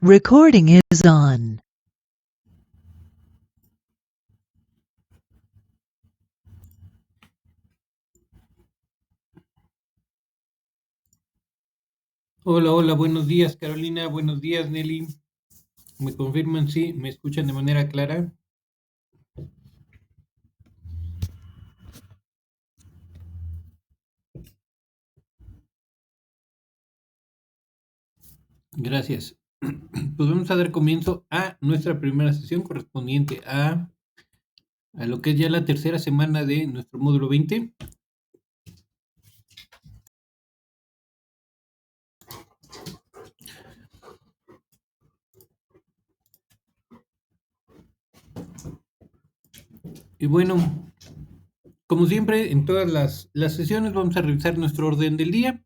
Recording is on. Hola, buenos días Carolina, buenos días Nelly. ¿Me confirman si me escuchan de manera clara? Gracias. Pues vamos a dar comienzo a nuestra primera sesión correspondiente a lo que es ya la tercera semana de nuestro módulo 20. Y bueno, como siempre, en todas las sesiones vamos a revisar nuestro orden del día.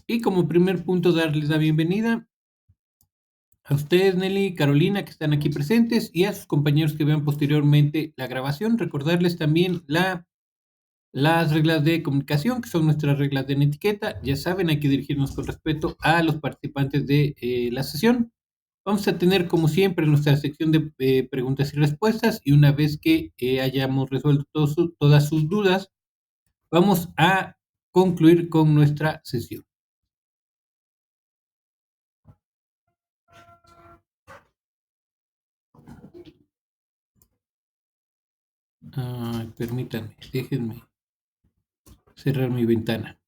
Y como primer punto, darles la bienvenida a ustedes, Nelly y Carolina, que están aquí presentes, y a sus compañeros que vean posteriormente la grabación. Recordarles también las reglas de comunicación, que son nuestras reglas de etiqueta. Ya saben, hay que dirigirnos con respeto a los participantes de la sesión. Vamos a tener, como siempre, nuestra sección de preguntas y respuestas, y una vez que hayamos resuelto todas sus dudas, vamos a concluir con nuestra sesión. Permítanme, déjenme cerrar mi ventana.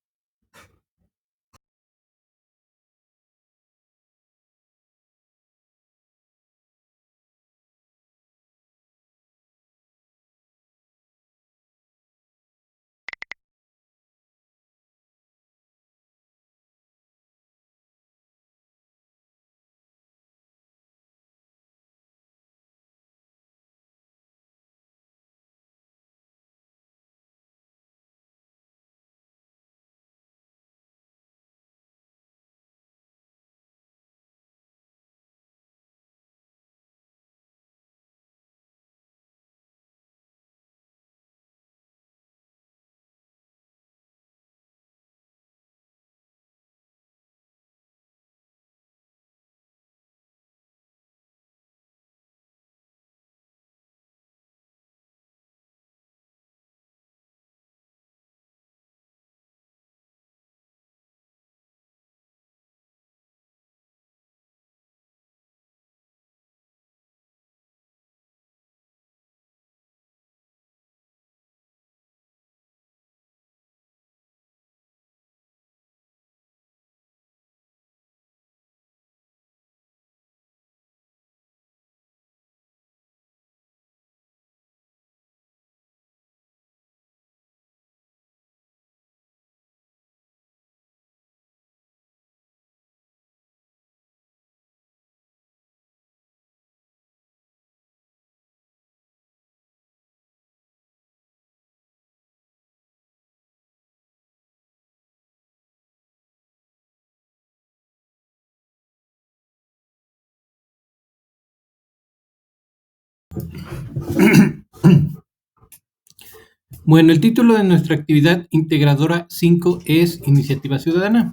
Bueno, el título de nuestra actividad integradora 5 es Iniciativa Ciudadana.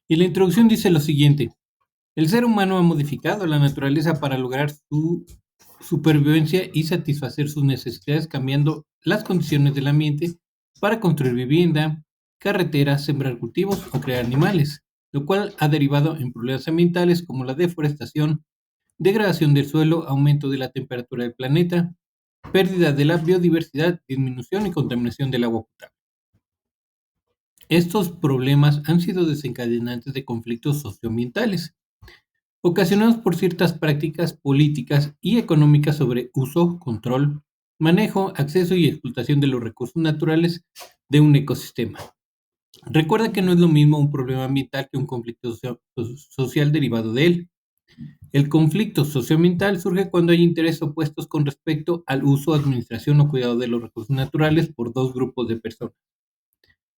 Y la introducción dice lo siguiente: el ser humano ha modificado la naturaleza para lograr su supervivencia y satisfacer sus necesidades, cambiando las condiciones del ambiente para construir vivienda, carreteras, sembrar cultivos o crear animales, lo cual ha derivado en problemas ambientales como la deforestación, degradación del suelo, aumento de la temperatura del planeta, pérdida de la biodiversidad, disminución y contaminación del agua potable. Estos problemas han sido desencadenantes de conflictos socioambientales, ocasionados por ciertas prácticas políticas y económicas sobre uso, control, manejo, acceso y explotación de los recursos naturales de un ecosistema. Recuerda que no es lo mismo un problema ambiental que un conflicto social derivado de él. El conflicto socioambiental surge cuando hay intereses opuestos con respecto al uso, administración o cuidado de los recursos naturales por dos grupos de personas.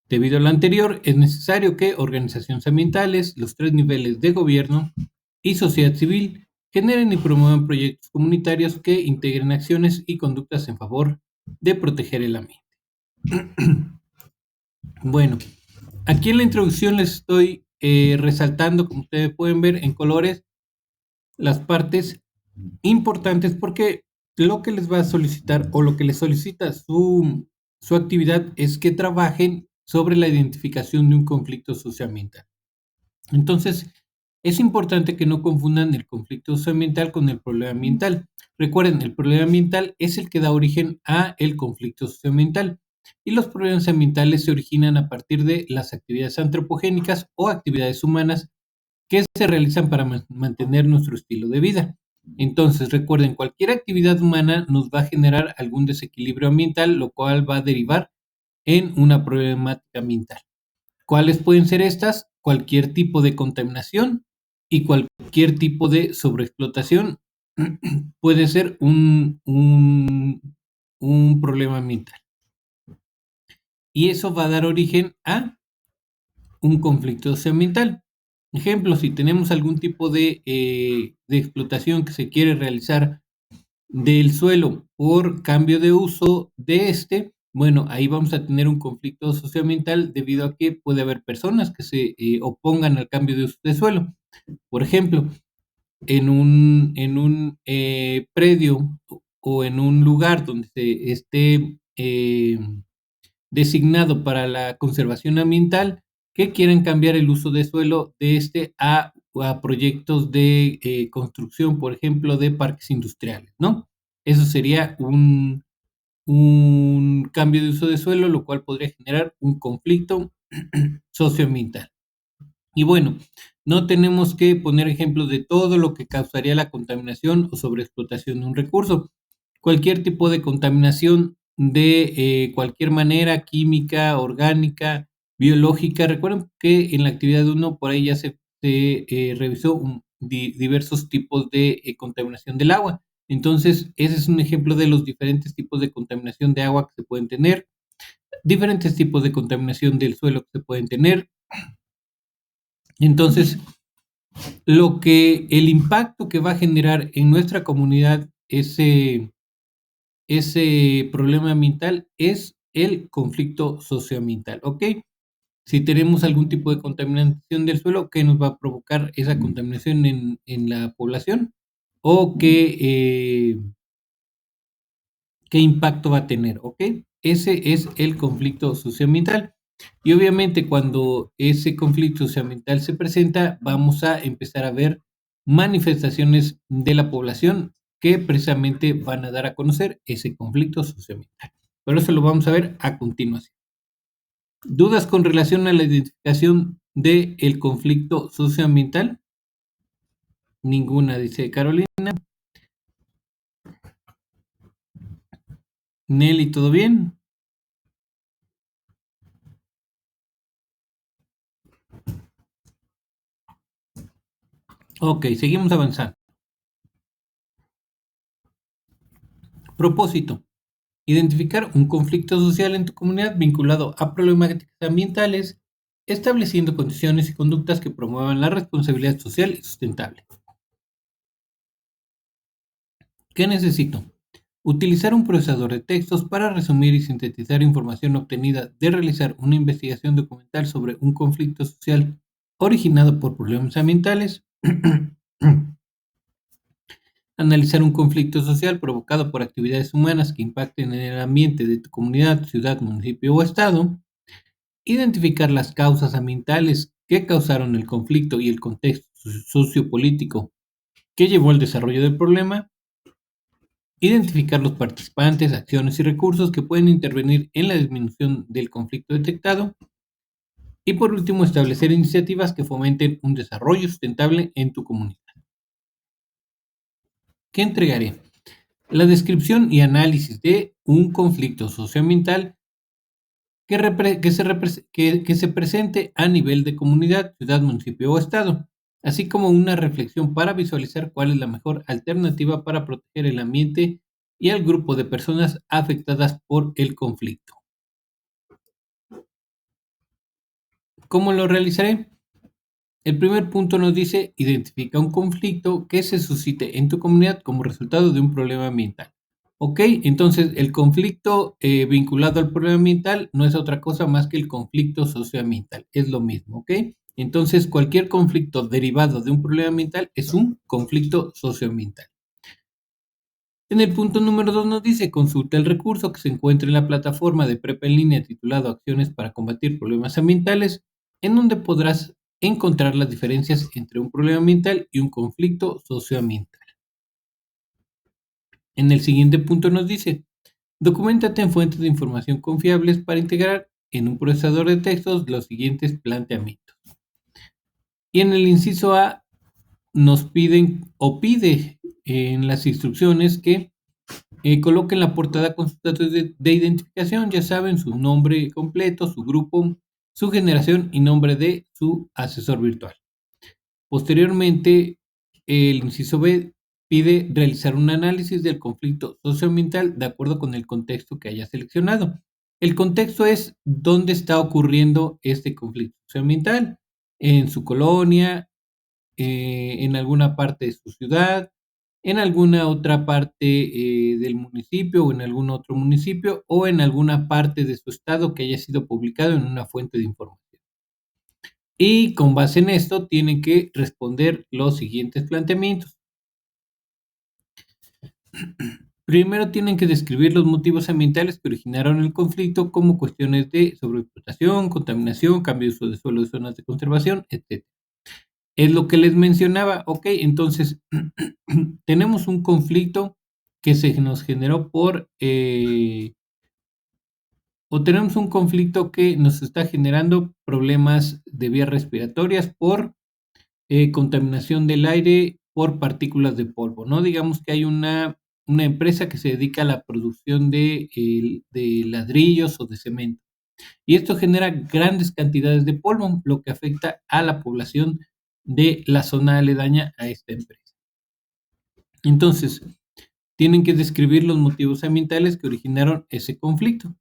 Debido a lo anterior, es necesario que organizaciones ambientales, los tres niveles de gobierno y sociedad civil generen y promuevan proyectos comunitarios que integren acciones y conductas en favor de proteger el ambiente. Bueno, Aquí en la introducción les estoy resaltando, como ustedes pueden ver en colores, las partes importantes porque lo que les va a solicitar o lo que les solicita su actividad es que trabajen sobre la identificación de un conflicto socioambiental. Entonces, es importante que no confundan el conflicto socioambiental con el problema ambiental. Recuerden, el problema ambiental es el que da origen a el conflicto socioambiental y los problemas ambientales se originan a partir de las actividades antropogénicas o actividades humanas que se realizan para mantener nuestro estilo de vida. Entonces, recuerden, cualquier actividad humana nos va a generar algún desequilibrio ambiental, lo cual va a derivar en una problemática ambiental. ¿Cuáles pueden ser estas? Cualquier tipo de contaminación y cualquier tipo de sobreexplotación puede ser un problema ambiental. Y eso va a dar origen a un conflicto socioambiental. Ejemplo, si tenemos algún tipo de explotación que se quiere realizar del suelo por cambio de uso de este, bueno, ahí vamos a tener un conflicto socioambiental debido a que puede haber personas que se opongan al cambio de uso de suelo. Por ejemplo, en un predio o en un lugar donde se esté designado para la conservación ambiental, que quieren cambiar el uso de suelo de este a proyectos de construcción, por ejemplo, de parques industriales, ¿no? Eso sería un cambio de uso de suelo, lo cual podría generar un conflicto socioambiental. Y bueno, no tenemos que poner ejemplos de todo lo que causaría la contaminación o sobreexplotación de un recurso. Cualquier tipo de contaminación de cualquier manera, química, orgánica, biológica. Recuerden que en la actividad 1 por ahí ya se revisó diversos tipos de contaminación del agua. Entonces, ese es un ejemplo de los diferentes tipos de contaminación de agua que se pueden tener, diferentes tipos de contaminación del suelo que se pueden tener. Entonces, el impacto que va a generar en nuestra comunidad ese problema ambiental es el conflicto socioambiental, ¿ok? Si tenemos algún tipo de contaminación del suelo, ¿qué nos va a provocar esa contaminación en la población? ¿O qué impacto va a tener? ¿Ok? Ese es el conflicto socioambiental. Y obviamente cuando ese conflicto socioambiental se presenta, vamos a empezar a ver manifestaciones de la población que precisamente van a dar a conocer ese conflicto socioambiental. Pero eso lo vamos a ver a continuación. ¿Dudas con relación a la identificación del conflicto socioambiental? Ninguna, dice Carolina. Nelly, ¿todo bien? Ok, seguimos avanzando. Propósito. Identificar un conflicto social en tu comunidad vinculado a problemáticas ambientales, estableciendo condiciones y conductas que promuevan la responsabilidad social y sustentable. ¿Qué necesito? Utilizar un procesador de textos para resumir y sintetizar información obtenida de realizar una investigación documental sobre un conflicto social originado por problemas ambientales. Analizar un conflicto social provocado por actividades humanas que impacten en el ambiente de tu comunidad, ciudad, municipio o estado. Identificar las causas ambientales que causaron el conflicto y el contexto sociopolítico que llevó al desarrollo del problema. Identificar los participantes, acciones y recursos que pueden intervenir en la disminución del conflicto detectado. Y por último, establecer iniciativas que fomenten un desarrollo sustentable en tu comunidad. ¿Qué entregaré? La descripción y análisis de un conflicto socioambiental que se presente a nivel de comunidad, ciudad, municipio o estado, así como una reflexión para visualizar cuál es la mejor alternativa para proteger el ambiente y al grupo de personas afectadas por el conflicto. ¿Cómo lo realizaré? El primer punto nos dice: identifica un conflicto que se suscite en tu comunidad como resultado de un problema ambiental. Ok, entonces el conflicto vinculado al problema ambiental no es otra cosa más que el conflicto socioambiental, es lo mismo, ¿ok? Entonces cualquier conflicto derivado de un problema ambiental es un conflicto socioambiental. En el punto número 2 nos dice, consulta el recurso que se encuentra en la plataforma de prepa en línea titulado Acciones para combatir problemas ambientales, en donde podrás encontrar las diferencias entre un problema ambiental y un conflicto socioambiental. En el siguiente punto nos dice, documéntate en fuentes de información confiables para integrar en un procesador de textos los siguientes planteamientos. Y en el inciso A nos piden o pide en las instrucciones que coloquen la portada con sus datos de identificación, ya saben, su nombre completo, su grupo, su generación y nombre de su asesor virtual. Posteriormente, el inciso B pide realizar un análisis del conflicto socioambiental de acuerdo con el contexto que haya seleccionado. El contexto es dónde está ocurriendo este conflicto socioambiental, en su colonia, en alguna parte de su ciudad, en alguna otra parte del municipio o en algún otro municipio o en alguna parte de su estado que haya sido publicado en una fuente de información. Y con base en esto tienen que responder los siguientes planteamientos. Primero tienen que describir los motivos ambientales que originaron el conflicto como cuestiones de sobreexplotación, contaminación, cambio de uso de suelo de zonas de conservación, etc. Es lo que les mencionaba, ok, entonces tenemos un conflicto que se nos generó o tenemos un conflicto que nos está generando problemas de vías respiratorias por contaminación del aire por partículas de polvo, ¿no? Digamos que hay una empresa que se dedica a la producción de ladrillos o de cemento. Y esto genera grandes cantidades de polvo, lo que afecta a la población de la zona aledaña a esta empresa. Entonces, tienen que describir los motivos ambientales que originaron ese conflicto.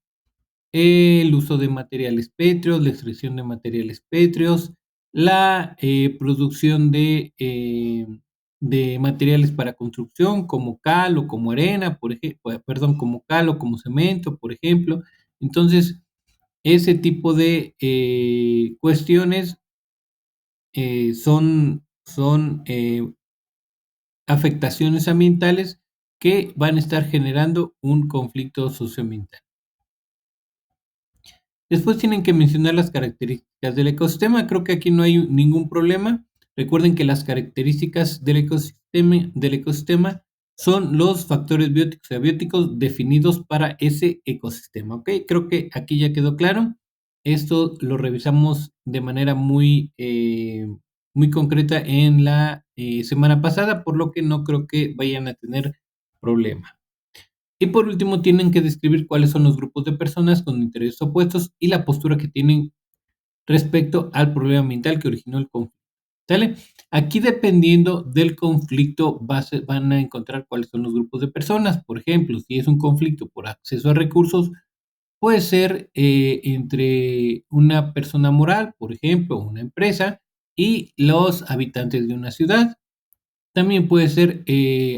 El uso de materiales pétreos, la extracción de materiales pétreos, la producción de materiales para construcción como cal o como arena, por ejemplo, perdón, como cal o como cemento, por ejemplo. Entonces, ese tipo de cuestiones son afectaciones ambientales que van a estar generando un conflicto socioambiental. Después tienen que mencionar las características del ecosistema. Creo que aquí no hay ningún problema. Recuerden que las características del ecosistema son los factores bióticos y abióticos definidos para ese ecosistema. ¿Ok? Creo que aquí ya quedó claro. Esto lo revisamos de manera muy concreta en la semana pasada, por lo que no creo que vayan a tener problema. Y por último, tienen que describir cuáles son los grupos de personas con intereses opuestos y la postura que tienen respecto al problema ambiental que originó el conflicto. ¿Sale? Aquí, dependiendo del conflicto, van a encontrar cuáles son los grupos de personas. Por ejemplo, si es un conflicto por acceso a recursos, puede ser entre una persona moral, por ejemplo, una empresa, y los habitantes de una ciudad. También puede ser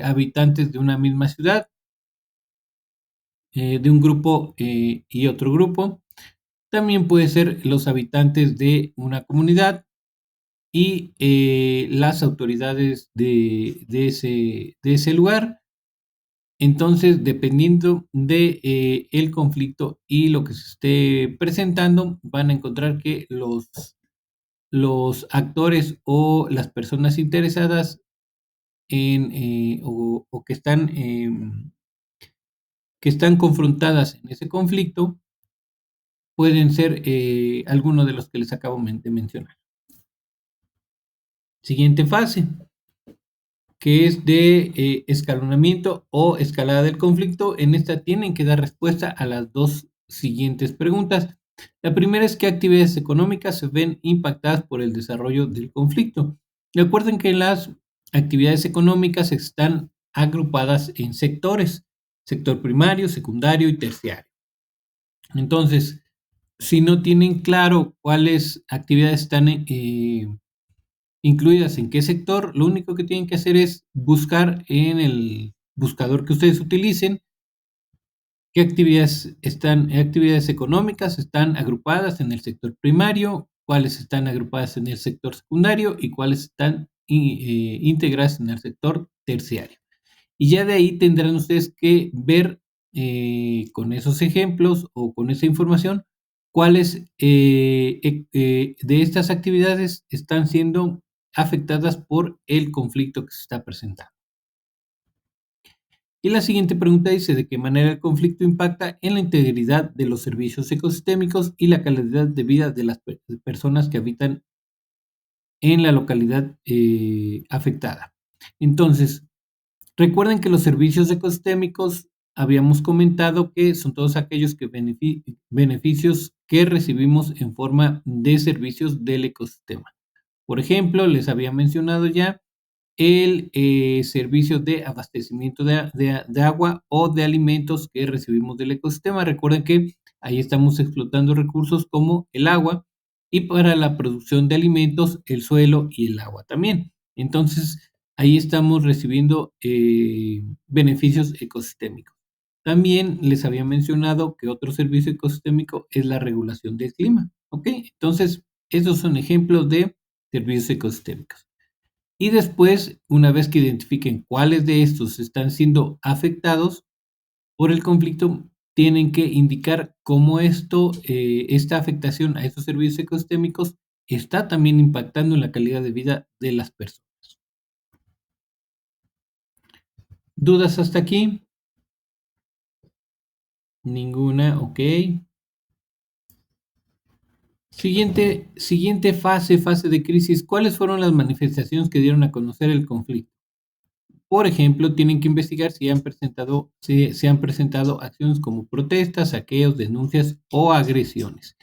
habitantes de una misma ciudad, de un grupo y otro grupo. También puede ser los habitantes de una comunidad y las autoridades de ese lugar. Entonces, dependiendo de el conflicto y lo que se esté presentando, van a encontrar que los actores o las personas interesadas o que están confrontadas en ese conflicto pueden ser algunos de los que les acabo de mencionar. Siguiente fase, que es de escalonamiento o escalada del conflicto. En esta tienen que dar respuesta a las dos siguientes preguntas. La primera es: ¿qué actividades económicas se ven impactadas por el desarrollo del conflicto? Recuerden que las actividades económicas están agrupadas en sectores: sector primario, secundario y terciario. Entonces, si no tienen claro cuáles actividades están incluidas en qué sector, lo único que tienen que hacer es buscar en el buscador que ustedes utilicen ¿Qué actividades económicas están agrupadas en el sector primario? ¿Cuáles están agrupadas en el sector secundario? ¿Y cuáles están integradas en el sector terciario? Y ya de ahí tendrán ustedes que ver con esos ejemplos o con esa información cuáles de estas actividades están siendo afectadas por el conflicto que se está presentando. Y la siguiente pregunta dice, ¿de qué manera el conflicto impacta en la integridad de los servicios ecosistémicos y la calidad de vida de las personas que habitan en la localidad afectada? Entonces, recuerden que los servicios ecosistémicos habíamos comentado que son todos aquellos beneficios que recibimos en forma de servicios del ecosistema. Por ejemplo, les había mencionado ya el servicio de abastecimiento de agua o de alimentos que recibimos del ecosistema. Recuerden que ahí estamos explotando recursos como el agua y para la producción de alimentos, el suelo y el agua también. Entonces, ahí estamos recibiendo beneficios ecosistémicos. También les había mencionado que otro servicio ecosistémico es la regulación del clima. ¿Ok? Entonces, estos son ejemplos de servicios ecosistémicos. Y después, una vez que identifiquen cuáles de estos están siendo afectados por el conflicto, tienen que indicar cómo esta afectación a estos servicios ecosistémicos está también impactando en la calidad de vida de las personas. ¿Dudas hasta aquí? Ninguna, ok. Siguiente fase de crisis. ¿Cuáles fueron las manifestaciones que dieron a conocer el conflicto? Por ejemplo, tienen que investigar si se han presentado acciones como protestas, saqueos, denuncias o agresiones.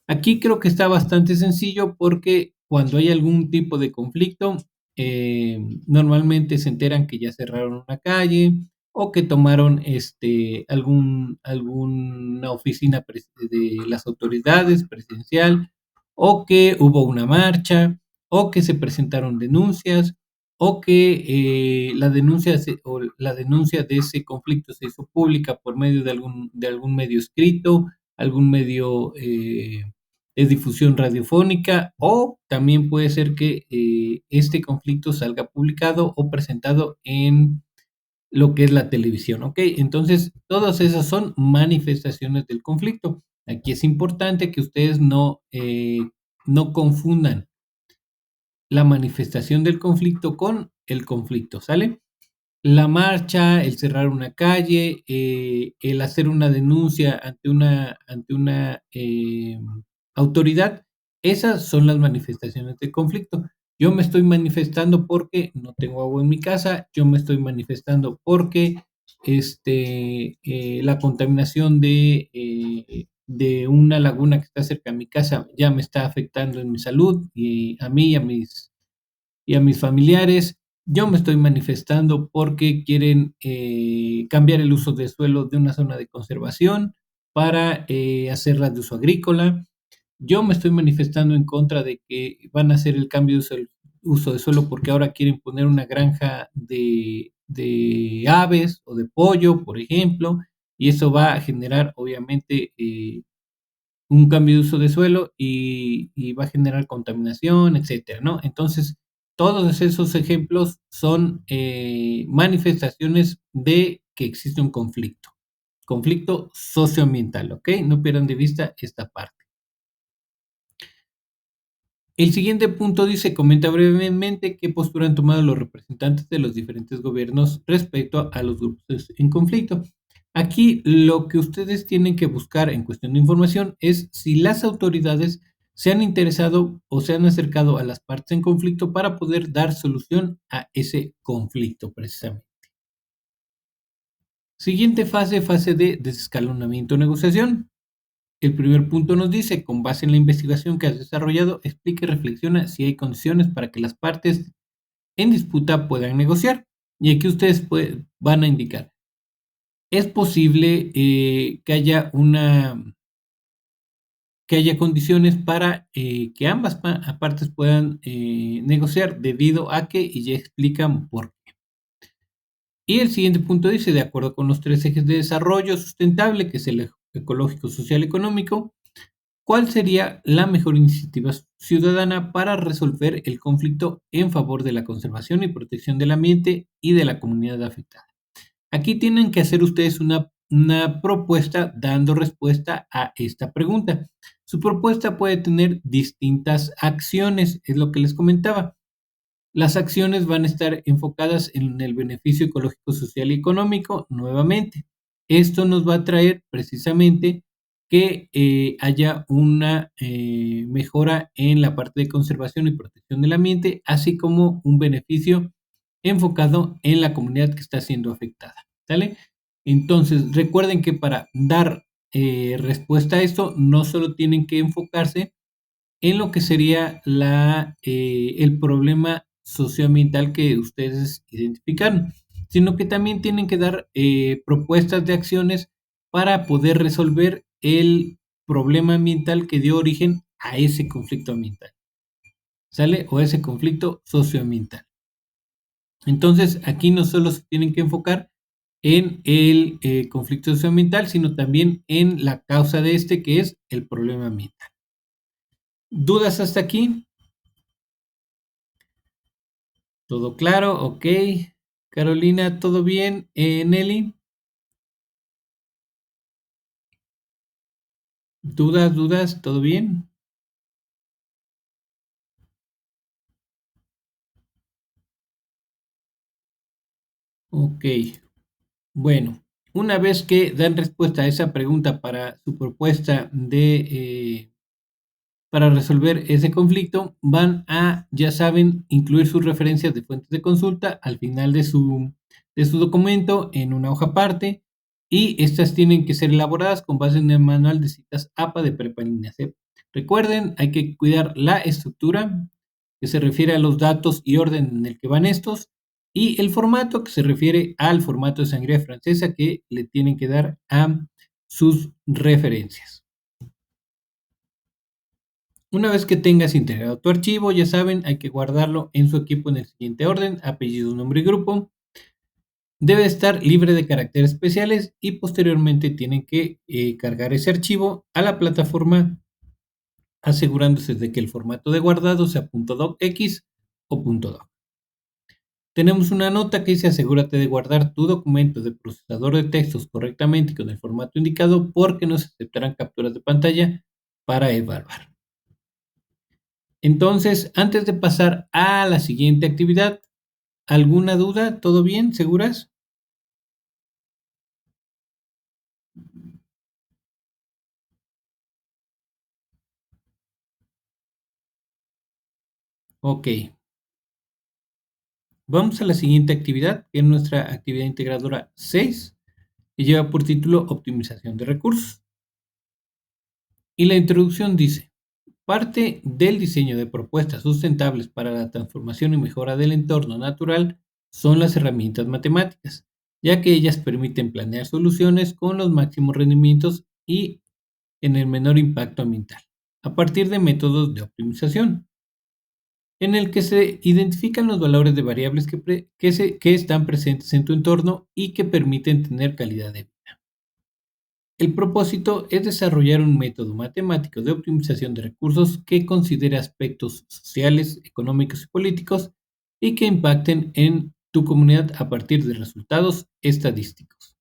Aquí creo que está bastante sencillo porque cuando hay algún tipo de conflicto, normalmente se enteran que ya cerraron una calle o que tomaron alguna oficina de las autoridades presidencial o que hubo una marcha o que se presentaron denuncias o que la denuncia de ese conflicto se hizo pública por medio de algún medio escrito, algún medio de difusión radiofónica o también puede ser que este conflicto salga publicado o presentado en lo que es la televisión, ¿ok? Entonces, todas esas son manifestaciones del conflicto. Aquí es importante que ustedes no confundan la manifestación del conflicto con el conflicto, ¿sale? La marcha, el cerrar una calle, el hacer una denuncia ante una autoridad, esas son las manifestaciones de conflicto. Yo me estoy manifestando porque no tengo agua en mi casa, yo me estoy manifestando porque la contaminación de una laguna que está cerca de mi casa ya me está afectando en mi salud y a mí y a mis familiares. Yo me estoy manifestando porque quieren cambiar el uso de suelo de una zona de conservación para hacerla de uso agrícola. Yo me estoy manifestando en contra de que van a hacer el cambio de uso de suelo porque ahora quieren poner una granja de aves o de pollo, por ejemplo, y eso va a generar obviamente un cambio de uso de suelo y va a generar contaminación, etcétera, ¿no? Entonces, todos esos ejemplos son manifestaciones de que existe un conflicto socioambiental, ¿ok? No pierdan de vista esta parte. El siguiente punto dice, comenta brevemente qué postura han tomado los representantes de los diferentes gobiernos respecto a los grupos en conflicto. Aquí lo que ustedes tienen que buscar en cuestión de información es si las autoridades se han interesado o se han acercado a las partes en conflicto para poder dar solución a ese conflicto precisamente. Siguiente fase de desescalonamiento negociación. El primer punto nos dice, con base en la investigación que has desarrollado, explica y reflexiona si hay condiciones para que las partes en disputa puedan negociar. Y aquí ustedes van a indicar, es posible que haya condiciones para que ambas partes puedan negociar debido a que, y ya explican por qué. Y el siguiente punto dice, de acuerdo con los 3 ejes de desarrollo sustentable, que es el ecológico, social y económico, ¿cuál sería la mejor iniciativa ciudadana para resolver el conflicto en favor de la conservación y protección del ambiente y de la comunidad afectada? Aquí tienen que hacer ustedes una propuesta dando respuesta a esta pregunta. Su propuesta puede tener distintas acciones, es lo que les comentaba. Las acciones van a estar enfocadas en el beneficio ecológico, social y económico nuevamente. Esto nos va a traer precisamente que haya una mejora en la parte de conservación y protección del ambiente, así como un beneficio enfocado en la comunidad que está siendo afectada. ¿Sale? Entonces, recuerden que para dar respuesta a esto, no solo tienen que enfocarse en lo que sería el problema socioambiental que ustedes identificaron, sino que también tienen que dar propuestas de acciones para poder resolver el problema ambiental que dio origen a ese conflicto ambiental, ¿sale? O ese conflicto socioambiental. Entonces, aquí no solo se tienen que enfocar en el conflicto socioambiental, sino también en la causa de este, que es el problema ambiental. ¿Dudas hasta aquí? ¿Todo claro? Ok. Carolina, ¿todo bien? Nelly, ¿dudas? ¿Todo bien? Ok. Bueno, una vez que dan respuesta a esa pregunta para su propuesta para resolver ese conflicto, van a, ya saben, incluir sus referencias de fuentes de consulta al final de su documento en una hoja aparte, y estas tienen que ser elaboradas con base en el manual de citas APA de Prepa Línea C. Recuerden, hay que cuidar la estructura, que se refiere a los datos y orden en el que van estos, y el formato, que se refiere al formato de sangría francesa que le tienen que dar a sus referencias. Una vez que tengas integrado tu archivo, ya saben, hay que guardarlo en su equipo en el siguiente orden: apellido, nombre y grupo. Debe estar libre de caracteres especiales y posteriormente tienen que cargar ese archivo a la plataforma, asegurándose de que el formato de guardado sea .docx o .doc. Tenemos una nota que dice: asegúrate de guardar tu documento de procesador de textos correctamente y con el formato indicado, porque no se aceptarán capturas de pantalla para evaluar. Entonces, antes de pasar a la siguiente actividad, ¿alguna duda? ¿Todo bien? ¿Seguras? Ok. Vamos a la siguiente actividad, que es nuestra actividad integradora 6, que lleva por título Optimización de recursos. Y la introducción dice: parte del diseño de propuestas sustentables para la transformación y mejora del entorno natural son las herramientas matemáticas, ya que ellas permiten planear soluciones con los máximos rendimientos y en el menor impacto ambiental, a partir de métodos de optimización, en el que se identifican los valores de variables que están presentes en tu entorno y que permiten tener calidad de vida. El propósito es desarrollar un método matemático de optimización de recursos que considere aspectos sociales, económicos y políticos y que impacten en tu comunidad a partir de resultados estadísticos.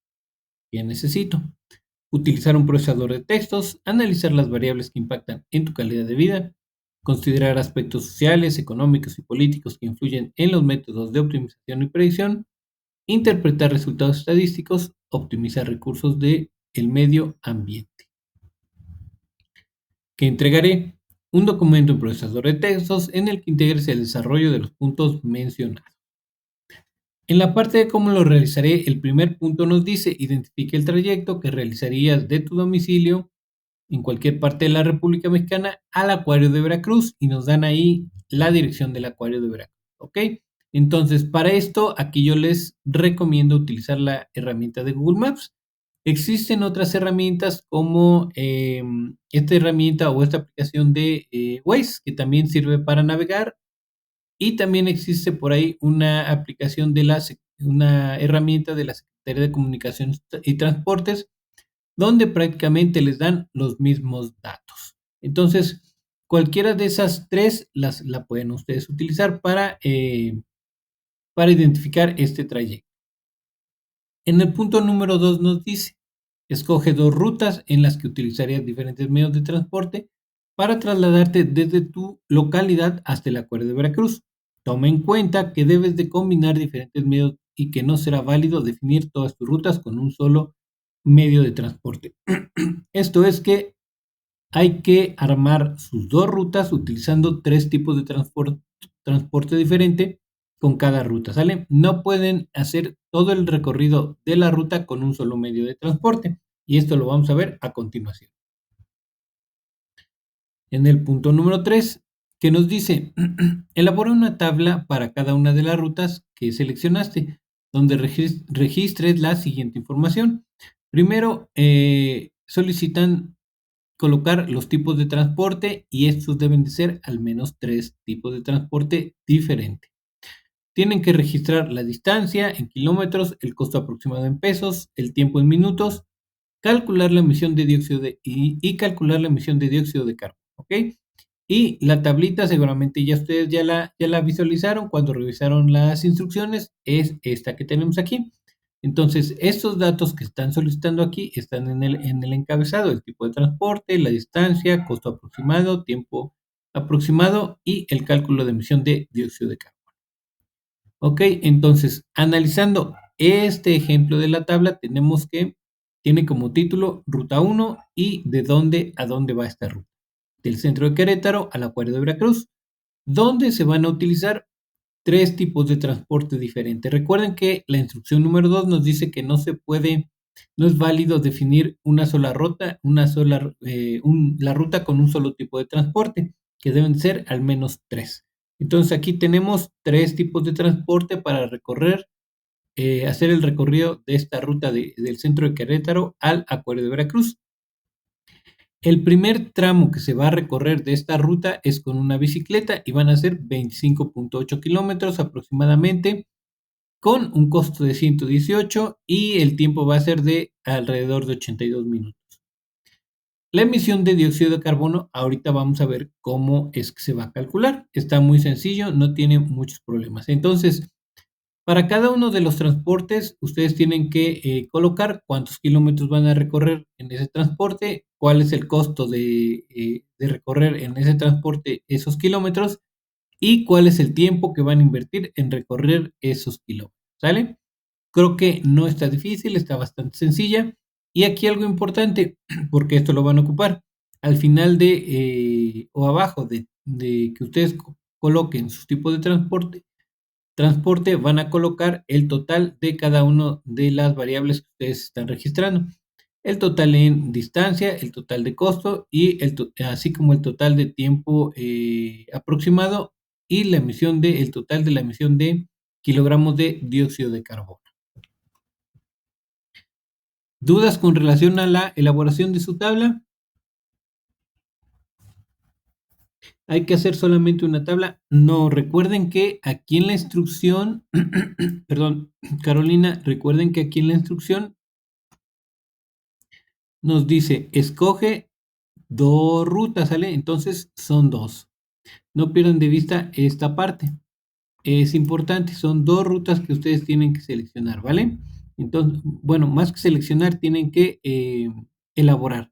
¿Qué necesito? Utilizar un procesador de textos, analizar las variables que impactan en tu calidad de vida, considerar aspectos sociales, económicos y políticos que influyen en los métodos de optimización y predicción, interpretar resultados estadísticos, optimizar recursos del medio ambiente. ¿Qué entregaré? Un documento en procesador de textos en el que integres el desarrollo de los puntos mencionados. En la parte de cómo lo realizaré, el primer punto nos dice: identifique el trayecto que realizarías de tu domicilio en cualquier parte de la República Mexicana al Acuario de Veracruz, y nos dan ahí la dirección del Acuario de Veracruz. ¿Ok? Entonces, para esto, aquí yo les recomiendo utilizar la herramienta de Google Maps. Existen otras herramientas como esta herramienta o esta aplicación de Waze, que también sirve para navegar, y también existe por ahí una aplicación una herramienta de la Secretaría de Comunicaciones y Transportes, donde prácticamente les dan los mismos datos. Entonces, cualquiera de esas tres la pueden ustedes utilizar para identificar este trayecto. En el punto número 2 nos dice, escoge dos rutas en las que utilizarías diferentes medios de transporte para trasladarte desde tu localidad hasta el Acuerdo de Veracruz. Toma en cuenta que debes de combinar diferentes medios y que no será válido definir todas tus rutas con un solo medio de transporte. Esto es que hay que armar sus dos rutas utilizando tres tipos de transporte diferente con cada ruta, ¿sale? No pueden hacer todo el recorrido de la ruta con un solo medio de transporte. Y esto lo vamos a ver a continuación. En el punto número 3, que nos dice, elabora una tabla para cada una de las rutas que seleccionaste, donde registres la siguiente información. Primero, solicitan colocar los tipos de transporte y estos deben de ser al menos tres tipos de transporte diferentes. Tienen que registrar la distancia en kilómetros, el costo aproximado en pesos, el tiempo en minutos, calcular la emisión de dióxido y calcular la emisión de dióxido de carbono, ¿ok? Y la tablita seguramente ya ustedes ya la visualizaron cuando revisaron las instrucciones, es esta que tenemos aquí. Entonces, estos datos que están solicitando aquí están en el encabezado, el tipo de transporte, la distancia, costo aproximado, tiempo aproximado y el cálculo de emisión de dióxido de carbono. Ok, entonces, analizando este ejemplo de la tabla, tenemos que tiene como título Ruta 1 y de dónde a dónde va esta ruta. Del centro de Querétaro al Acuerdo de Veracruz, donde se van a utilizar tres tipos de transporte diferentes. Recuerden que la instrucción número 2 nos dice que no se puede, no es válido definir una sola ruta, la ruta con un solo tipo de transporte, que deben ser al menos tres. Entonces aquí tenemos tres tipos de transporte para recorrer, hacer el recorrido de esta ruta del centro de Querétaro al Acuerdo de Veracruz. El primer tramo que se va a recorrer de esta ruta es con una bicicleta y van a ser 25.8 kilómetros aproximadamente, con un costo de 118 y el tiempo va a ser de alrededor de 82 minutos. La emisión de dióxido de carbono, ahorita vamos a ver cómo es que se va a calcular. Está muy sencillo, no tiene muchos problemas. Entonces, para cada uno de los transportes, ustedes tienen que colocar cuántos kilómetros van a recorrer en ese transporte, cuál es el costo de recorrer en ese transporte esos kilómetros y cuál es el tiempo que van a invertir en recorrer esos kilómetros, ¿sale? Creo que no está difícil, está bastante sencilla. Y aquí algo importante, porque esto lo van a ocupar. Al final o abajo de que ustedes coloquen sus tipos de transporte van a colocar el total de cada una de las variables que ustedes están registrando. El total en distancia, el total de costo y así como el total de tiempo aproximado y el total de la emisión de kilogramos de dióxido de carbono. ¿Dudas con relación a la elaboración de su tabla? ¿Hay que hacer solamente una tabla? No, recuerden que aquí en la instrucción, perdón, Carolina, recuerden que aquí en la instrucción nos dice, escoge dos rutas, ¿sale? Entonces son dos. No pierdan de vista esta parte. Es importante, son dos rutas que ustedes tienen que seleccionar, ¿vale? Entonces, bueno, más que seleccionar, tienen que elaborar.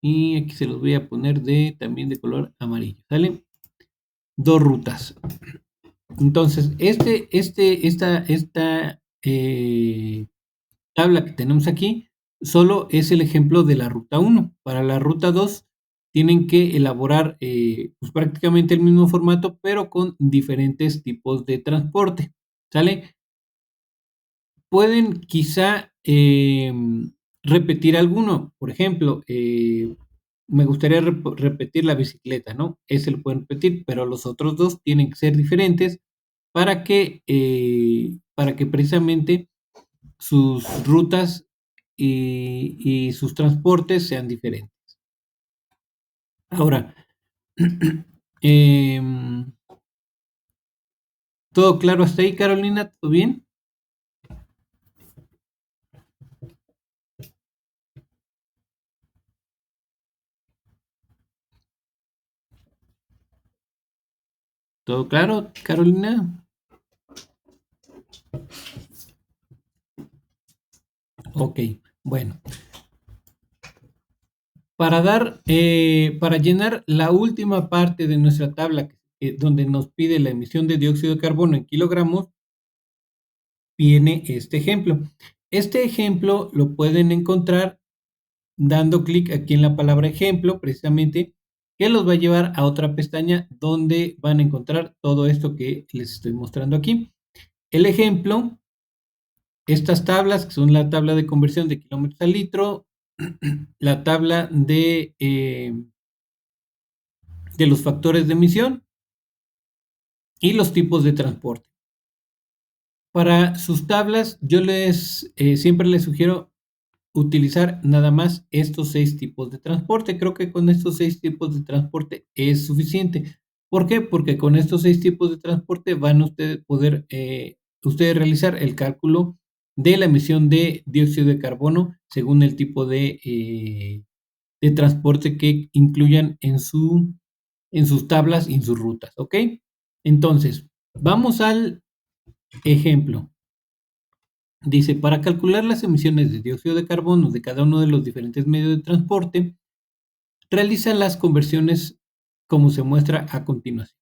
Y aquí se los voy a poner también de color amarillo, ¿sale? Dos rutas. Entonces, esta tabla que tenemos aquí solo es el ejemplo de la ruta 1. Para la ruta 2 tienen que elaborar pues prácticamente el mismo formato, pero con diferentes tipos de transporte, ¿sale? Pueden quizá repetir alguno. Por ejemplo, me gustaría repetir la bicicleta, ¿no? Ese lo pueden repetir, pero los otros dos tienen que ser diferentes para que precisamente sus rutas y sus transportes sean diferentes. Ahora, Em, ¿Todo claro hasta ahí, Carolina? ¿Todo bien? ¿Todo claro, Carolina? Ok, bueno. Para llenar la última parte de nuestra tabla, donde nos pide la emisión de dióxido de carbono en kilogramos, viene este ejemplo. Este ejemplo lo pueden encontrar dando clic aquí en la palabra ejemplo, precisamente, que los va a llevar a otra pestaña donde van a encontrar todo esto que les estoy mostrando aquí. El ejemplo, estas tablas, que son la tabla de conversión de kilómetros al litro, la tabla de los factores de emisión y los tipos de transporte. Para sus tablas, yo siempre les sugiero utilizar nada más estos 6 tipos de transporte. Creo que con estos 6 tipos de transporte es suficiente. ¿Por qué? Porque con estos 6 tipos de transporte van a ustedes realizar el cálculo de la emisión de dióxido de carbono según el tipo de transporte que incluyan en sus tablas y en sus rutas, ¿ok? Entonces, vamos al ejemplo. Dice, para calcular las emisiones de dióxido de carbono de cada uno de los diferentes medios de transporte, realiza las conversiones como se muestra a continuación.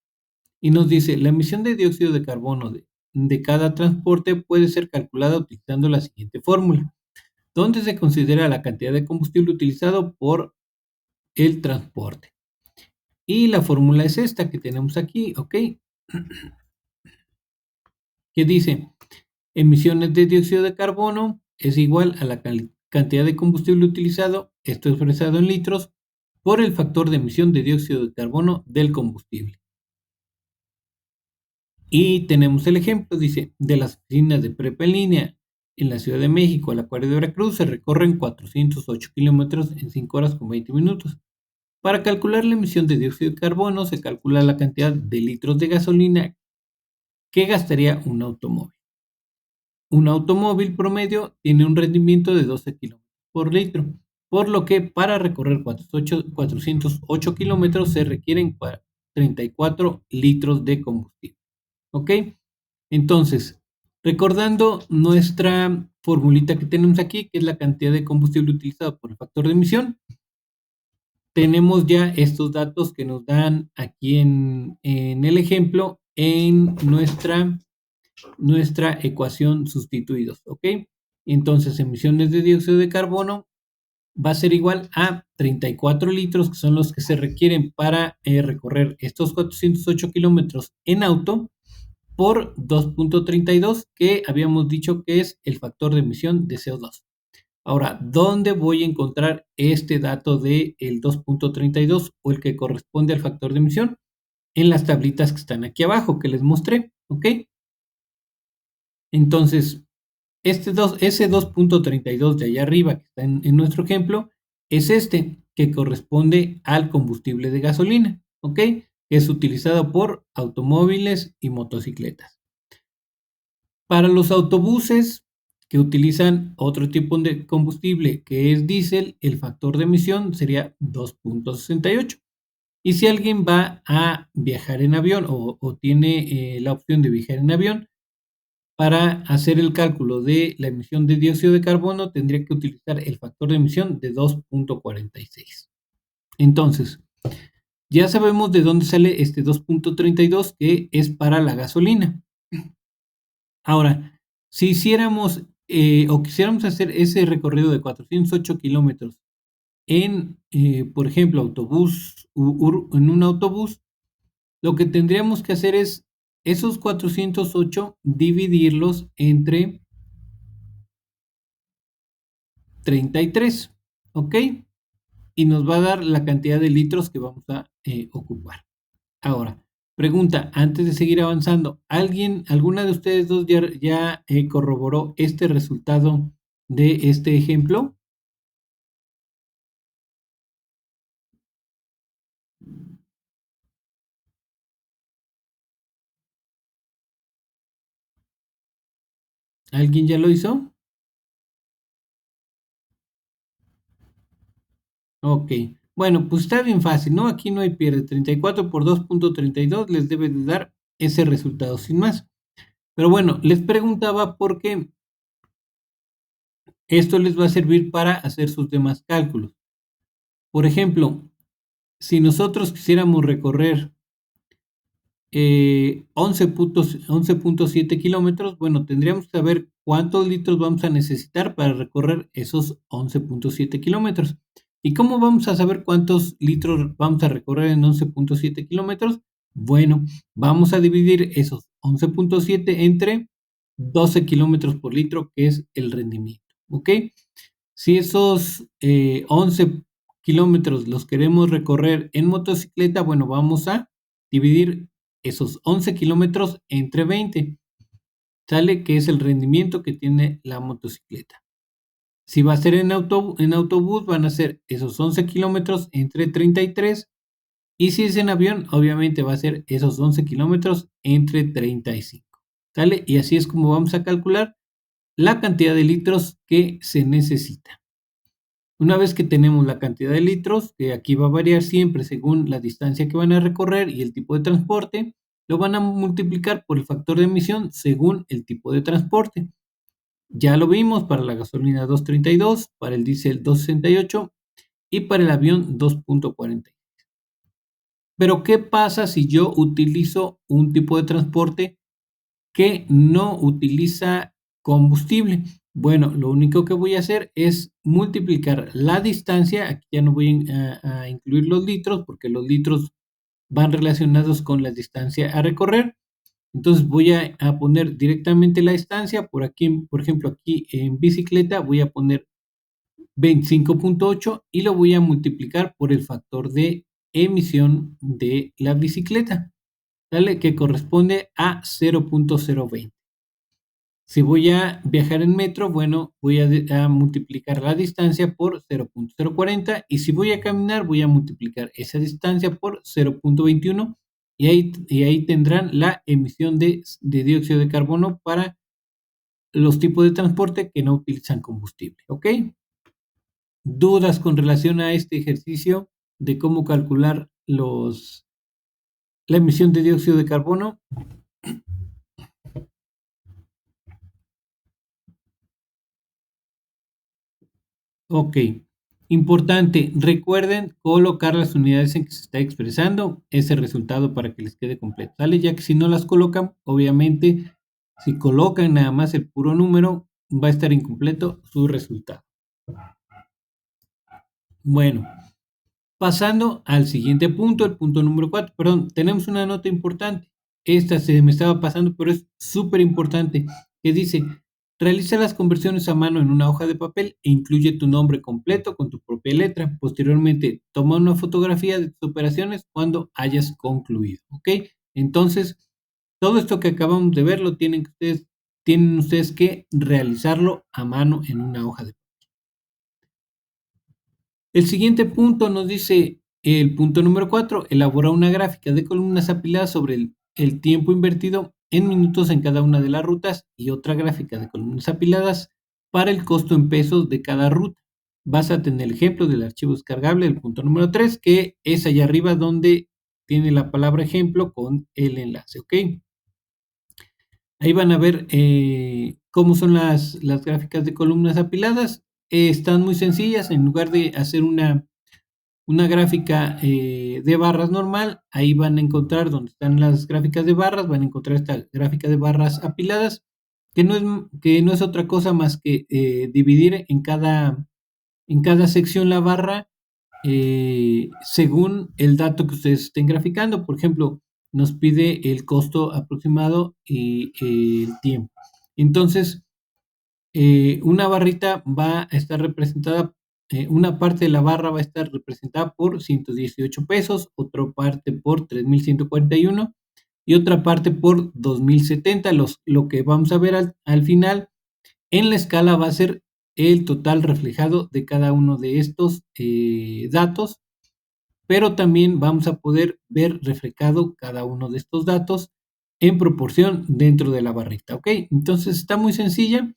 Y nos dice, la emisión de dióxido de carbono de cada transporte puede ser calculada utilizando la siguiente fórmula, donde se considera la cantidad de combustible utilizado por el transporte. Y la fórmula es esta que tenemos aquí, ¿ok? Que dice, emisiones de dióxido de carbono es igual a la cantidad de combustible utilizado, esto expresado en litros, por el factor de emisión de dióxido de carbono del combustible. Y tenemos el ejemplo, dice, de las oficinas de prepa en línea en la Ciudad de México al Acuario de Veracruz se recorren 408 kilómetros en 5 horas con 20 minutos. Para calcular la emisión de dióxido de carbono se calcula la cantidad de litros de gasolina que gastaría un automóvil. Un automóvil promedio tiene un rendimiento de 12 kilómetros por litro, por lo que para recorrer 408 kilómetros se requieren 34 litros de combustible. ¿Ok? Entonces, recordando nuestra formulita que tenemos aquí, que es la cantidad de combustible utilizado por el factor de emisión, tenemos ya estos datos que nos dan aquí en el ejemplo en nuestra ecuación sustituidos, ¿ok? Entonces, emisiones de dióxido de carbono va a ser igual a 34 litros, que son los que se requieren para recorrer estos 408 kilómetros en auto, por 2.32, que habíamos dicho que es el factor de emisión de CO2. Ahora, ¿dónde voy a encontrar este dato del 2.32 o el que corresponde al factor de emisión? En las tablitas que están aquí abajo, que les mostré, ¿ok? Entonces, ese 2.32 de allá arriba, que está en nuestro ejemplo, es este, que corresponde al combustible de gasolina, ¿ok? Que es utilizado por automóviles y motocicletas. Para los autobuses que utilizan otro tipo de combustible, que es diésel, el factor de emisión sería 2.68. Y si alguien va a viajar en avión o tiene la opción de viajar en avión, para hacer el cálculo de la emisión de dióxido de carbono, tendría que utilizar el factor de emisión de 2.46. Entonces, ya sabemos de dónde sale este 2.32, que es para la gasolina. Ahora, si hiciéramos o quisiéramos hacer ese recorrido de 408 kilómetros por ejemplo, en un autobús, lo que tendríamos que hacer es esos 408 dividirlos entre 33, ¿ok? Y nos va a dar la cantidad de litros que vamos a ocupar. Ahora, pregunta, antes de seguir avanzando, alguna de ustedes dos ya corroboró este resultado de este ejemplo? ¿Alguien ya lo hizo? Ok. Bueno, pues está bien fácil, ¿no? Aquí no hay pierde. 34 por 2.32 les debe de dar ese resultado sin más. Pero bueno, les preguntaba por qué esto les va a servir para hacer sus demás cálculos. Por ejemplo, si nosotros quisiéramos recorrer 11.7 kilómetros, bueno, tendríamos que saber cuántos litros vamos a necesitar para recorrer esos 11.7 kilómetros. ¿Y cómo vamos a saber cuántos litros vamos a recorrer en 11.7 kilómetros? Bueno, vamos a dividir esos 11.7 entre 12 kilómetros por litro, que es el rendimiento. ¿Ok? Si esos 11 kilómetros los queremos recorrer en motocicleta, bueno, vamos a dividir esos 11 kilómetros entre 20, sale que es el rendimiento que tiene la motocicleta. Si va a ser en autobús, van a ser esos 11 kilómetros entre 33, y si es en avión, obviamente va a ser esos 11 kilómetros entre 35. ¿Sale? Y así es como vamos a calcular la cantidad de litros que se necesita. Una vez que tenemos la cantidad de litros, que aquí va a variar siempre según la distancia que van a recorrer y el tipo de transporte, lo van a multiplicar por el factor de emisión según el tipo de transporte. Ya lo vimos para la gasolina 2.32, para el diésel 2.68 y para el avión 2.40. Pero ¿qué pasa si yo utilizo un tipo de transporte que no utiliza combustible? Bueno, lo único que voy a hacer es multiplicar la distancia. Aquí ya no voy a incluir los litros porque los litros van relacionados con la distancia a recorrer. Entonces voy a poner directamente la distancia. Por aquí, por ejemplo, aquí en bicicleta voy a poner 25.8 y lo voy a multiplicar por el factor de emisión de la bicicleta, ¿vale? Que corresponde a 0.020. Si voy a viajar en metro, bueno, voy a multiplicar la distancia por 0.040, y si voy a caminar, voy a multiplicar esa distancia por 0.21, y ahí tendrán la emisión de dióxido de carbono para los tipos de transporte que no utilizan combustible, ¿ok? ¿Dudas con relación a este ejercicio de cómo calcular la emisión de dióxido de carbono? Ok, importante, recuerden colocar las unidades en que se está expresando ese resultado para que les quede completo, ¿sale? Ya que si no las colocan, obviamente, si colocan nada más el puro número, va a estar incompleto su resultado. Bueno, pasando al siguiente punto, el punto número 4, perdón, tenemos una nota importante. Esta se me estaba pasando, pero es súper importante, que dice: realiza las conversiones a mano en una hoja de papel e incluye tu nombre completo con tu propia letra. Posteriormente, toma una fotografía de tus operaciones cuando hayas concluido, ¿ok? Entonces, todo esto que acabamos de ver lo tienen ustedes que realizarlo a mano en una hoja de papel. El siguiente punto nos dice, el punto número 4: elabora una gráfica de columnas apiladas sobre el tiempo invertido en minutos en cada una de las rutas, y otra gráfica de columnas apiladas para el costo en pesos de cada ruta. Vas a tener el ejemplo del archivo descargable, el punto número 3, que es allá arriba donde tiene la palabra ejemplo con el enlace, ¿ok? Ahí van a ver cómo son las gráficas de columnas apiladas. Están muy sencillas. En lugar de hacer una gráfica de barras normal, ahí van a encontrar donde están las gráficas de barras, van a encontrar esta gráfica de barras apiladas, que no es otra cosa más que dividir en cada sección la barra según el dato que ustedes estén graficando. Por ejemplo, nos pide el costo aproximado y el tiempo. Entonces, una barrita va a estar representada, una parte de la barra va a estar representada por 118 pesos, otra parte por 3.141 y otra parte por 2.070. Lo que vamos a ver al final en la escala va a ser el total reflejado de cada uno de estos datos, pero también vamos a poder ver reflejado cada uno de estos datos en proporción dentro de la barrita, ¿ok? Entonces está muy sencilla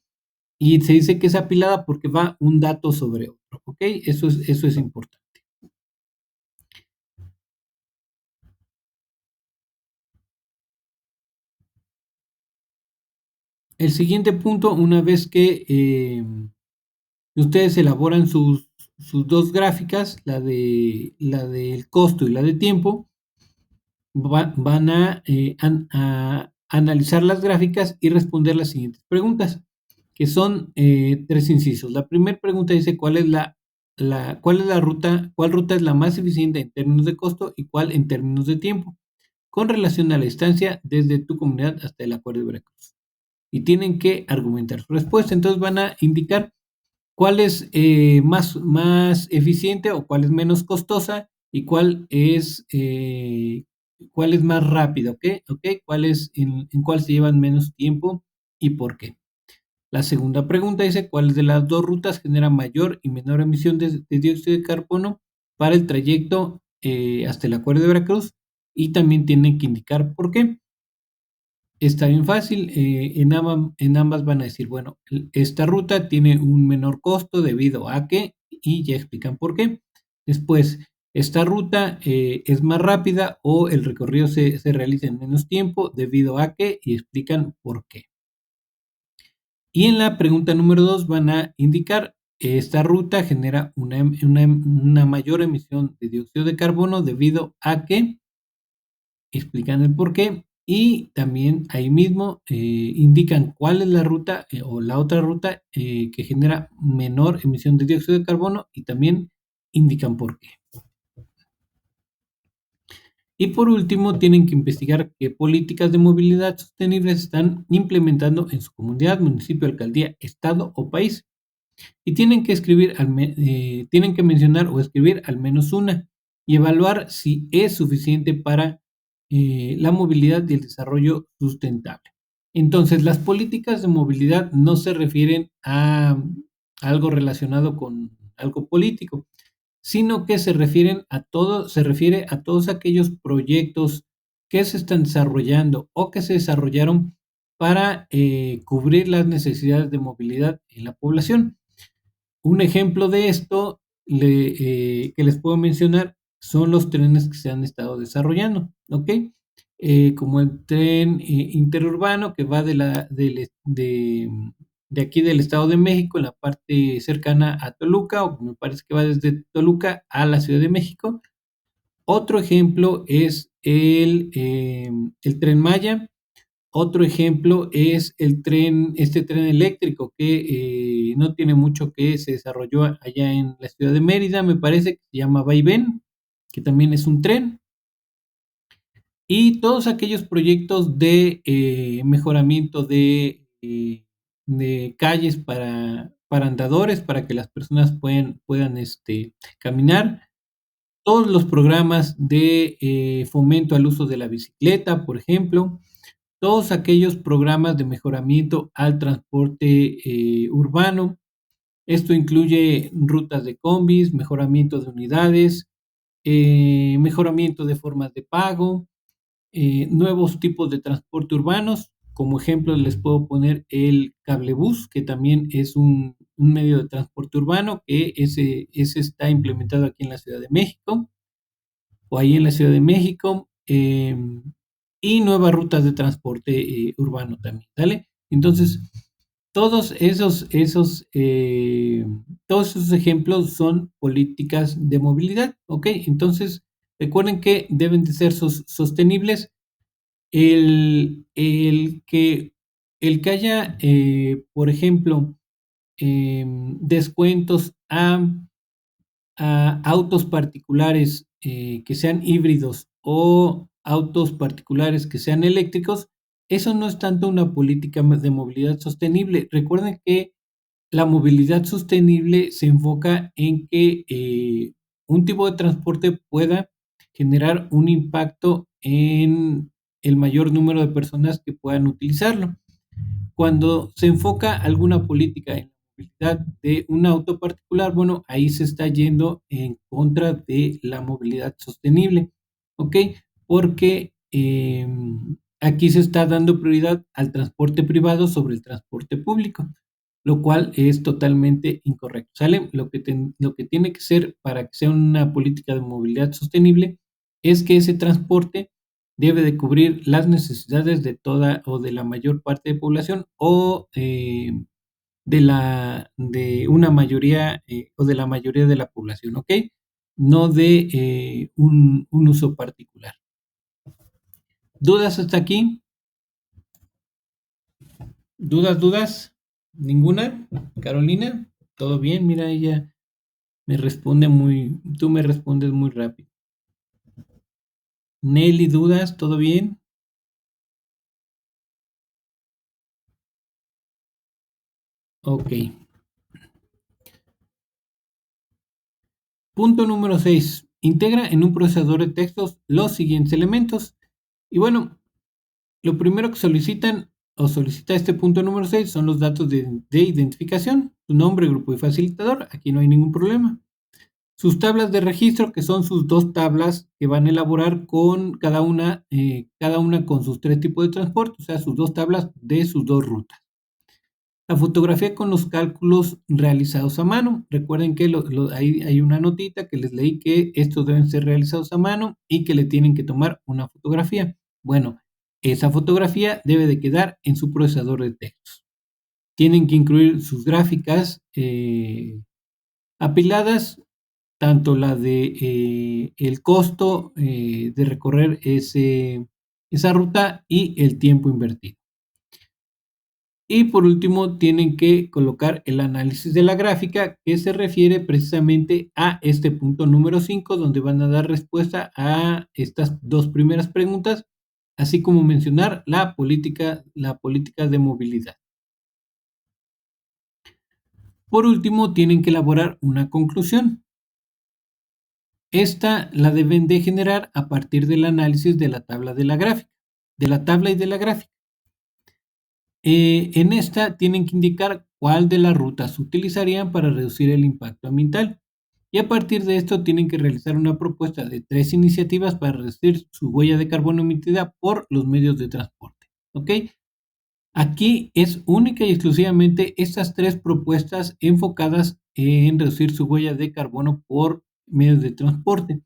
y se dice que es apilada porque va un dato sobre otro, ¿ok? Eso es importante. El siguiente punto, una vez que ustedes elaboran sus dos gráficas, la del costo y la de tiempo, van a analizar las gráficas y responder las siguientes preguntas, que son tres incisos. La primera pregunta dice cuál es la ruta, cuál ruta es la más eficiente en términos de costo y cuál en términos de tiempo, con relación a la distancia desde tu comunidad hasta el acuerdo de Veracruz. Y tienen que argumentar su respuesta. Entonces van a indicar cuál es más eficiente o cuál es menos costosa y cuál es más rápida, ¿ok? ¿Ok? En cuál se llevan menos tiempo y por qué. La segunda pregunta dice, ¿cuál de las dos rutas genera mayor y menor emisión de dióxido de carbono para el trayecto hasta el acuerdo de Veracruz? Y también tienen que indicar por qué. Está bien fácil, en ambas van a decir, bueno, esta ruta tiene un menor costo debido a que, y ya explican por qué. Después, esta ruta es más rápida o el recorrido se realiza en menos tiempo debido a que, y explican por qué. Y en la pregunta número 2 van a indicar, esta ruta genera una mayor emisión de dióxido de carbono debido a que, explican el por qué y también ahí mismo indican cuál es la ruta o la otra ruta que genera menor emisión de dióxido de carbono y también indican por qué. Y por último, tienen que investigar qué políticas de movilidad sostenible están implementando en su comunidad, municipio, alcaldía, estado o país. Y tienen que mencionar o escribir al menos una y evaluar si es suficiente para la movilidad y el desarrollo sustentable. Entonces, las políticas de movilidad no se refieren a algo relacionado con algo político, sino que se refiere a todos aquellos proyectos que se están desarrollando o que se desarrollaron para cubrir las necesidades de movilidad en la población. Un ejemplo de esto que les puedo mencionar son los trenes que se han estado desarrollando, ¿ok? Como el tren interurbano que va de aquí del Estado de México, en la parte cercana a Toluca, o me parece que va desde Toluca a la Ciudad de México. Otro ejemplo es el tren Maya, otro ejemplo es este tren eléctrico que no tiene mucho que se desarrolló allá en la ciudad de Mérida, me parece que se llama Vaivén, que también es un tren, y todos aquellos proyectos de mejoramiento de calles para andadores, para que las personas puedan caminar, todos los programas de fomento al uso de la bicicleta, por ejemplo, todos aquellos programas de mejoramiento al transporte urbano. Esto incluye rutas de combis, mejoramiento de unidades, mejoramiento de formas de pago, nuevos tipos de transporte urbanos. Como ejemplo les puedo poner el cablebús, que también es un medio de transporte urbano, que ese está implementado aquí en la Ciudad de México o ahí en la Ciudad de México, y nuevas rutas de transporte urbano también, ¿vale? Entonces, todos todos esos ejemplos son políticas de movilidad, ¿ok? Entonces, recuerden que deben de ser sostenibles. El que haya, por ejemplo, descuentos a autos particulares que sean híbridos o autos particulares que sean eléctricos, eso no es tanto una política de movilidad sostenible. Recuerden que la movilidad sostenible se enfoca en que un tipo de transporte pueda generar un impacto en el mayor número de personas que puedan utilizarlo. Cuando se enfoca alguna política en la movilidad de un auto particular, bueno, ahí se está yendo en contra de la movilidad sostenible, ¿ok? Porque aquí se está dando prioridad al transporte privado sobre el transporte público, lo cual es totalmente incorrecto, ¿sale? Lo que tiene que ser para que sea una política de movilidad sostenible es que ese transporte debe de cubrir las necesidades de toda o de la mayor parte de población o de una mayoría o de la mayoría de la población, ¿ok? No de un uso particular. ¿Dudas hasta aquí? ¿Dudas? ¿Ninguna? Carolina, ¿todo bien? Mira, ella tú me respondes muy rápido. Nelly, ¿dudas? ¿Todo bien? Ok. Punto número 6. Integra en un procesador de textos los siguientes elementos. Y bueno, lo primero que solicitan o solicita este punto número 6 son los datos de identificación, su nombre, grupo y facilitador. Aquí no hay ningún problema. Sus tablas de registro, que son sus dos tablas que van a elaborar con cada una con sus tres tipos de transporte, o sea, sus dos tablas de sus dos rutas. La fotografía con los cálculos realizados a mano. Recuerden que hay una notita que les leí que estos deben ser realizados a mano y que le tienen que tomar una fotografía. Bueno, esa fotografía debe de quedar en su procesador de textos. Tienen que incluir sus gráficas apiladas, tanto la de el costo de recorrer esa ruta y el tiempo invertido. Y por último, tienen que colocar el análisis de la gráfica, que se refiere precisamente a este punto número 5, donde van a dar respuesta a estas dos primeras preguntas, así como mencionar la política de movilidad. Por último, tienen que elaborar una conclusión. Esta la deben de generar a partir del análisis de la tabla de la gráfica, de la tabla y de la gráfica. En esta tienen que indicar cuál de las rutas utilizarían para reducir el impacto ambiental. Y a partir de esto tienen que realizar una propuesta de 3 iniciativas para reducir su huella de carbono emitida por los medios de transporte. ¿Ok? Aquí es única y exclusivamente estas 3 propuestas enfocadas en reducir su huella de carbono por medios de transporte.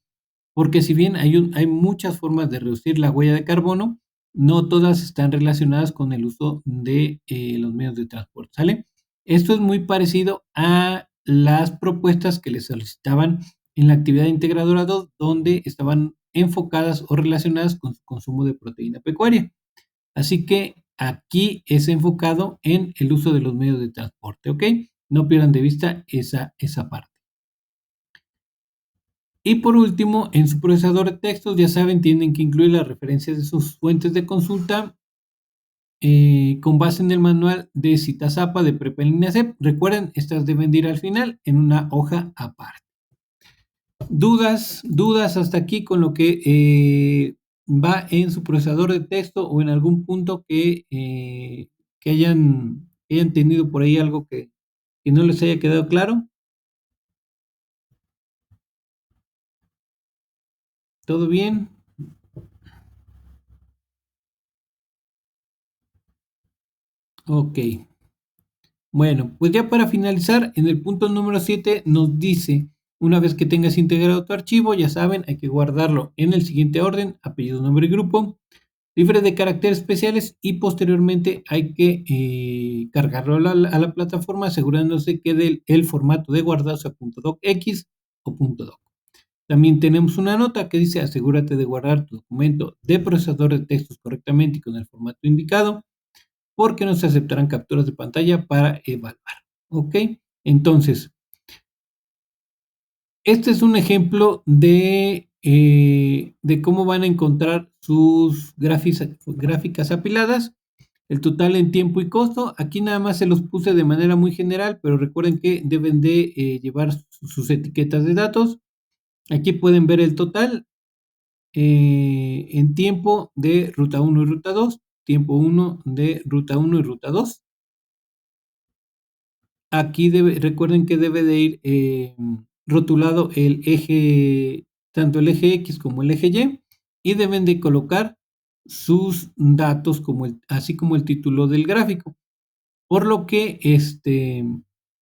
Porque si bien hay muchas formas de reducir la huella de carbono, no todas están relacionadas con el uso de los medios de transporte, ¿sale? Esto es muy parecido a las propuestas que les solicitaban en la actividad integradora 2, donde estaban enfocadas o relacionadas con su consumo de proteína pecuaria. Así que aquí es enfocado en el uso de los medios de transporte, ¿ok? No pierdan de vista esa parte. Y por último, en su procesador de textos, ya saben, tienen que incluir las referencias de sus fuentes de consulta con base en el manual de Citazapa de Prepa en línea CEP. Recuerden, estas deben de ir al final en una hoja aparte. ¿Dudas hasta aquí con lo que va en su procesador de texto o en algún punto que hayan tenido por ahí algo que no les haya quedado claro? ¿Todo bien? Ok. Bueno, pues ya para finalizar, en el punto número 7 nos dice, una vez que tengas integrado tu archivo, ya saben, hay que guardarlo en el siguiente orden, apellido, nombre y grupo, libre de caracteres especiales y posteriormente hay que cargarlo a la plataforma asegurándose que el formato de guardado sea .docx o .doc. También tenemos una nota que dice asegúrate de guardar tu documento de procesador de textos correctamente y con el formato indicado porque no se aceptarán capturas de pantalla para evaluar. ¿Ok? Entonces, este es un ejemplo de cómo van a encontrar sus gráficas apiladas, el total en tiempo y costo. Aquí nada más se los puse de manera muy general, pero recuerden que deben de llevar sus etiquetas de datos. Aquí pueden ver el total en tiempo de ruta 1 y ruta 2, tiempo 1 de ruta 1 y ruta 2. Aquí recuerden que debe de ir rotulado el eje, tanto el eje X como el eje Y, y deben de colocar sus datos así como el título del gráfico. Por lo que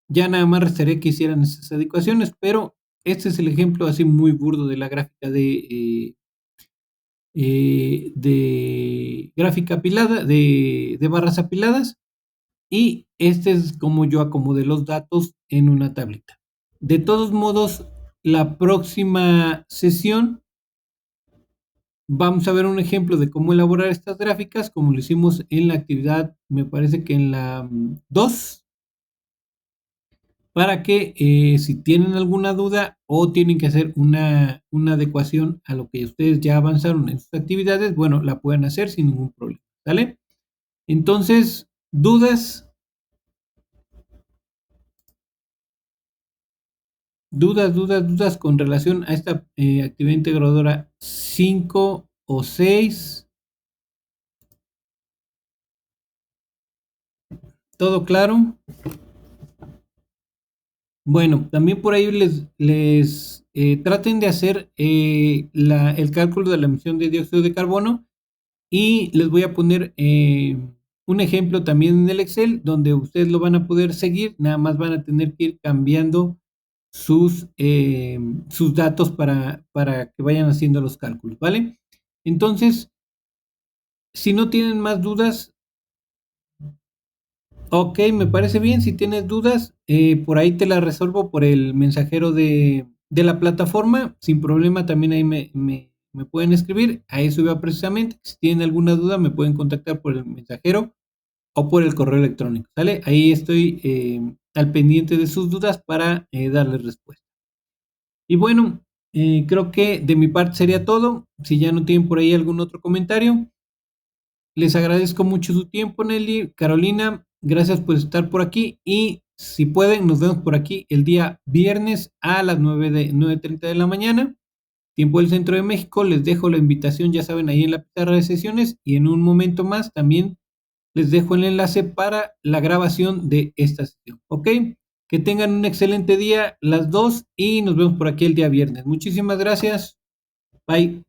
ya nada más restaría que hicieran esas adecuaciones, pero este es el ejemplo así muy burdo de la gráfica de gráfica apilada, de barras apiladas, y este es como yo acomodé los datos en una tablita. De todos modos, la próxima sesión vamos a ver un ejemplo de cómo elaborar estas gráficas, como lo hicimos en la actividad, me parece que en la 2, para que si tienen alguna duda o tienen que hacer una adecuación a lo que ustedes ya avanzaron en sus actividades, bueno, la pueden hacer sin ningún problema, ¿vale? Entonces, dudas con relación a esta actividad integradora 5 o 6. ¿Todo claro? Bueno, también por ahí les traten de hacer el cálculo de la emisión de dióxido de carbono, y les voy a poner un ejemplo también en el Excel donde ustedes lo van a poder seguir, nada más van a tener que ir cambiando sus datos para que vayan haciendo los cálculos, ¿vale? Entonces, si no tienen más dudas, ok, me parece bien. Si tienes dudas, por ahí te las resuelvo por el mensajero de la plataforma. Sin problema, también ahí me pueden escribir. A eso iba precisamente. Si tienen alguna duda, me pueden contactar por el mensajero o por el correo electrónico, ¿sale? Ahí estoy al pendiente de sus dudas para darles respuesta. Y bueno, creo que de mi parte sería todo. Si ya no tienen por ahí algún otro comentario, les agradezco mucho su tiempo, Nelly, Carolina, gracias por estar por aquí, y si pueden, nos vemos por aquí el día viernes a las 9:30 de la mañana, tiempo del Centro de México. Les dejo la invitación, ya saben, ahí en la pizarra de sesiones, y en un momento más también les dejo el enlace para la grabación de esta sesión, ¿ok? Que tengan un excelente día las dos y nos vemos por aquí el día viernes. Muchísimas gracias. Bye.